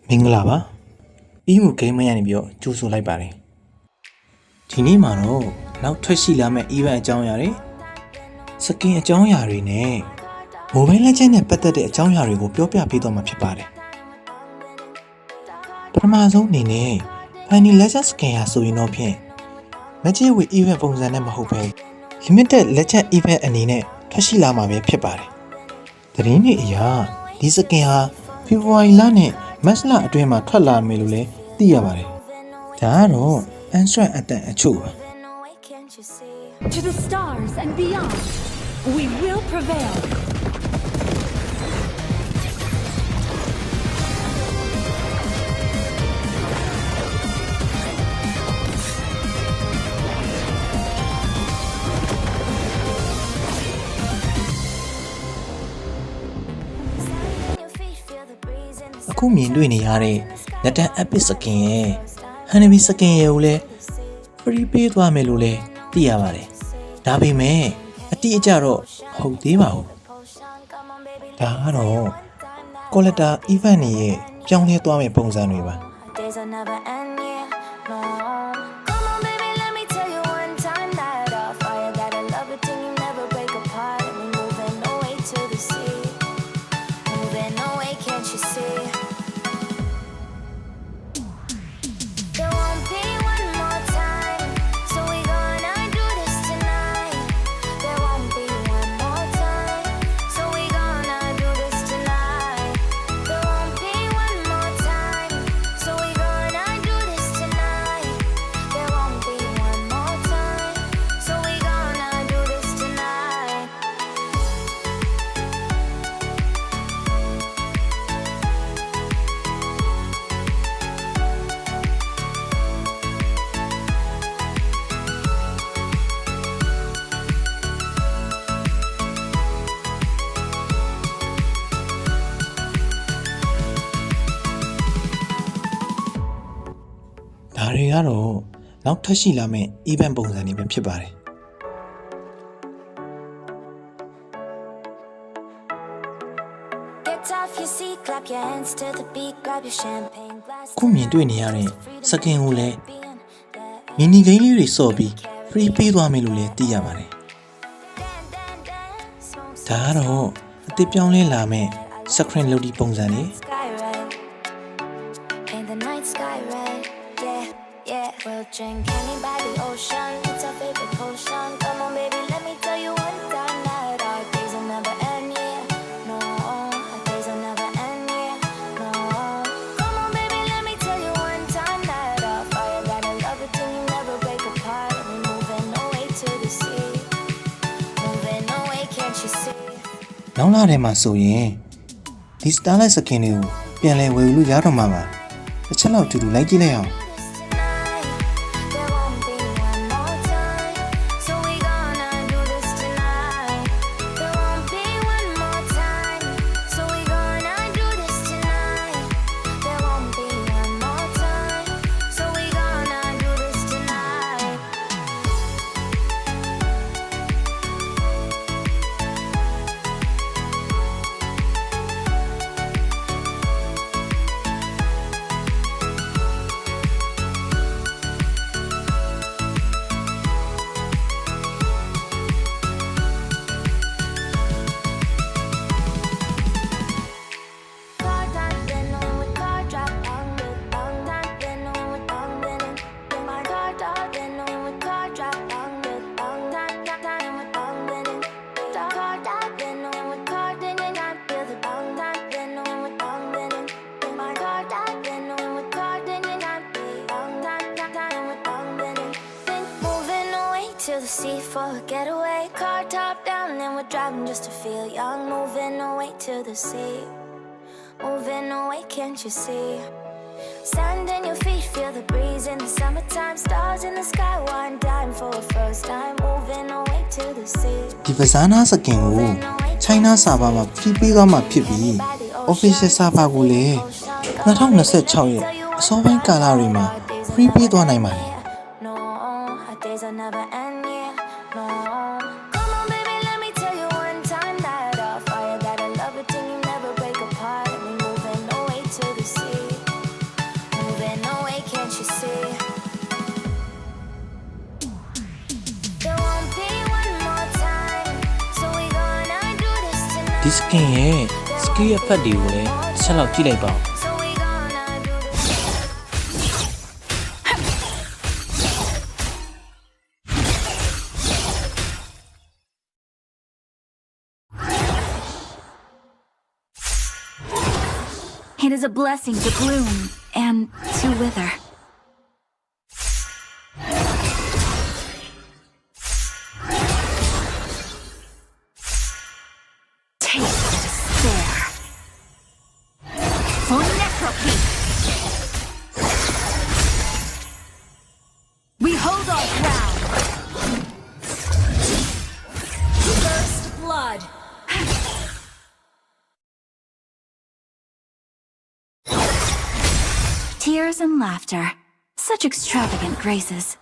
မင်္ဂလာပါအီးမှုဂိမ်းမရနေပြီးတော့ကြိုးဆိုလိုက်ပါတယ်ဒီနေ့မှာတော့နောက်ထွက်ရှိလာမယ့် event အကြောင်းအရာတွေစကင်အကြောင်းအရာတွေနဲ့ mobile legend နဲ့ပတ်သက်တဲ့အကြောင်းအရာတွေကိုပြောပြပေးတော့မှာဖြစ်ပါတယ်ပထမဆုံးအနေနဲ့ Fanny Legend skin ရဆိုရင်တော့ဖြင့် Magic with event ပုံစံနဲ့မဟုတ်ဘဲ limited legend event အနေနဲ့ထွက်ရှိလာမှာပဲဖြစ်ပါတယ်သတင်းတွေအရဒီစကင်ဟာ February လနဲ့ March လအတွင်းမှာထွက်လာမယ်လို့လည်းသိရပါတယ်။ဒါကတော့ Answer အတန်အချို့ပါ To the stars and beyond, we will prevail. အခုမြင်တွေ့နေရတဲ့လက်တန် epic skin ရဲ့ Hanabi skin ရဲ့ကိုလည်း free ပေးသွားမယ်လို့လည်းသိရပါတယ်။ဒါပေမဲ့အတိအကျတော့ဟုတ်သေးပါဘူး။ဒါကတော့ collector event တွေရဲ့ပြောင်းလဲသွားမယ့်ပုံစံတွေပါ။ဒါတွေကတော့နောက်ထပ်ရှိလာမယ့် event ပုံစံတွေပဲဖြစ်ပါတယ်ခုမြင်တွေ့နေရတဲ့စကင်ကိုလည်းမီနီဂိမ်းလေးတွေစော့ပြီး free ပေးသွားမယ်လို့လည်းသိရပါတယ်ဒါကတော့အသစ်ပြောင်းလဲလာမယ့် screen လုပ်ဒီပုံစံတွေWe'll drink honey by the ocean. It's our favorite potion. Come on, baby, let me tell you one time that our days will never end. Yeah, no, our days will never end. Yeah, no. Come on, baby, let me tell you one time that our fire got a love it till you never break apart. And we're moving away to the sea, moving away, can't you see? နောက်လာထဲမှာဆိုရင်ဒီ Starlight skin တွေကိုပြန်လဲဝယ်လို့ရတော့မှာပါတစ်ချက်လောက်တူတူလိုက်ကြည့်လိုက်အောင်To the sea for a getaway, car top down and we're driving just to feel young. Moving away to the sea, moving away, can't you see? Sand in your feet, feel the breeze in the summertime. Stars in the sky, one time for a first time. Moving away to the sea. ဒီ Vazana skin ကို China server မှာ free ပေးသွားမှာဖြစ်ပြီး official server ကိုလည်း2026ရဲ့အစောပိုင်းကာလတွေမှာ free ပေးသွားနိုင်ပါတယ် Days will never end, yeah, no. Come on, baby, let me tell you one time that our fire got a love it till you never break apart. And we're moving away to the sea. ဒီစကင်ရဲ့စကီးအဖက်တွေကိုလည်းတစ်ချက်လောက်ကြည့်လိုက်ပါဦး So we gonna do this. It is a blessing to bloom and to wither. Taste the despair. For Necropy. We hold our ground. First blood. Tears and laughter. Such extravagant graces.